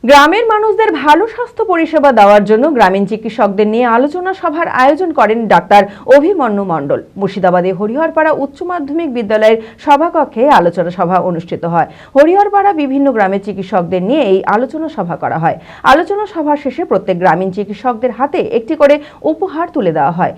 গ্রামের মানুষদের ভালো স্বাস্থ্য পরিষেবা দেওয়ার জন্য গ্রামীণ চিকিৎসকদের নিয়ে আলোচনা সভার আয়োজন করেন ডাক্তার অভিমন্যু মণ্ডল। মুর্শিদাবাদে হরিহরপাড়া উচ্চ মাধ্যমিক বিদ্যালয়ের সভাকক্ষে আলোচনা সভা অনুষ্ঠিত হয়। হরিহরপাড়া বিভিন্ন গ্রামের চিকিৎসকদের নিয়ে এই আলোচনা সভা করা হয়। আলোচনা সভা শেষে প্রত্যেক গ্রামীণ চিকিৎসকদের হাতে একটি করে উপহার তুলে দেওয়া হয়।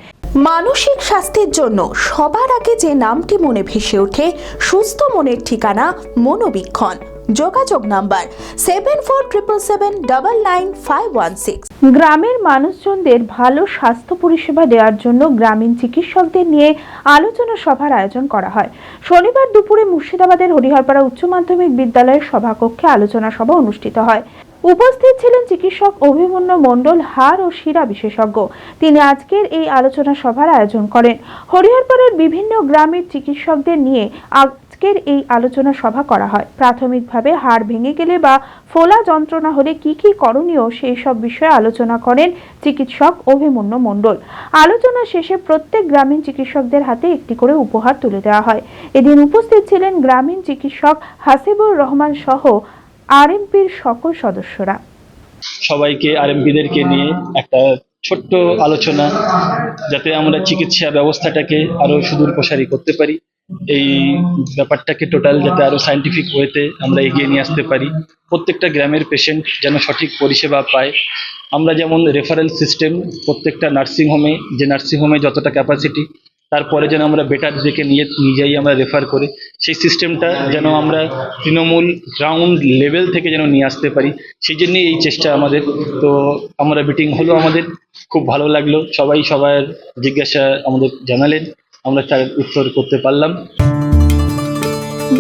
মানসিক স্বাস্থ্যের জন্য সবার আগে যে নামটি মনে ভেসে ওঠে, সুস্থ মনের ঠিকানা মনোবীক্ষণ। যোগাযোগ নাম্বার 7477799516। গ্রামের মানুষজনদের ভালো স্বাস্থ্য পরিষেবা দেওয়ার জন্য গ্রামীণ চিকিৎসকদের নিয়ে আলোচনা সভার আয়োজন করা হয়। শনিবার দুপুরে মুর্শিদাবাদের হরিহরপাড়া উচ্চ মাধ্যমিক বিদ্যালয়ের সভাকক্ষে আলোচনা সভা অনুষ্ঠিত হয়। উপস্থিত ছিলেন চিকিৎসক অভিমন্যু মণ্ডল, হাড় ও শিরা বিশেষজ্ঞ। তিনি আজকের এই আলোচনা সভার আয়োজন করেন। হরিহরপাড়ার বিভিন্ন গ্রামের চিকিৎসকদের নিয়ে আজকের এই আলোচনা সভা করা হয়। প্রাথমিকভাবে হাড় ভেঙে গেলে বা ফোলা যন্ত্রণা হলে কি কি করণীয় সেই সব বিষয়ে আলোচনা করেন চিকিৎসক অভিমন্যু মণ্ডল। আলোচনা শেষে প্রত্যেক গ্রামীণ চিকিৎসকদের হাতে একটি করে উপহার তুলে দেওয়া হয়। এদিন উপস্থিত ছিলেন গ্রামীণ চিকিৎসক হাসিবুর রহমান সহ আরএমপির সকল সদস্যরা। সবাইকে আরএমপিদেরকে নিয়ে একটা ছোট্ট আলোচনা, যাতে আমরা চিকিৎসা ব্যবস্থাটাকে আরো সুদূর প্রসারী করতে পারি, এই ব্যাপারটাকে টোটাল যাতে আরো সায়েন্টিফিক ওয়েতে আমরা এগিয়ে নিয়ে আসতে পারি। প্রত্যেকটা গ্রামের পেশেন্ট যেন সঠিক পরিষেবা পায়। আমরা যেমন রেফারেল সিস্টেম প্রত্যেকটা নার্সিংহোমে, যে নার্সিংহোমে যতটা ক্যাপাসিটি, তারপরে যেন আমরা বেটার দিকে নিয়ে যাই, আমরা রেফার করে সেই সিস্টেমটা যেন আমরা তৃণমূল গ্রাউন্ড লেভেল থেকে যেন নিয়ে আসতে পারি, সেই জন্যই এই চেষ্টা আমাদের। তো আমরা মিটিং হলো, আমাদের খুব ভালো লাগলো, সবাই সবার জিজ্ঞাসা আমাদের জানালেন, আমরা তার উত্তর করতে পারলাম।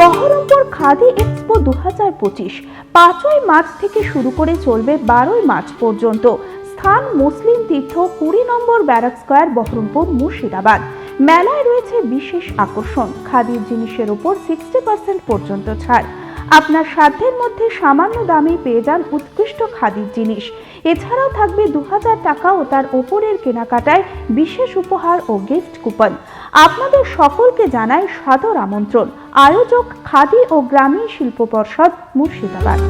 বহরমপুর খাদি এক্সপো 2025 5ই মার্চ থেকে শুরু করে চলবে 12ই মার্চ পর্যন্ত। স্থান মুসলিম তীর্থ 20 নম্বর ব্যারাক স্কয়ার, বহরমপুর, মুর্শিদাবাদ। মেলায় রয়েছে বিশেষ আকর্ষণ, খাদির জিনিসের উপর 60% পর্যন্ত ছাড়। আপনার সাধ্যের মধ্যে সামান্য দামে পেয়ে যান উৎকৃষ্ট খাদির জিনিস। এছাড়াও থাকবে 2000 টাকা ও তার ওপরের কেনাকাটায় বিশেষ উপহার ও গিফট কুপন। আপনাদের সকলকে জানাই সাদর আমন্ত্রণ। আয়োজক খাদি ও গ্রামীণ শিল্প পর্ষদ, মুর্শিদাবাদ।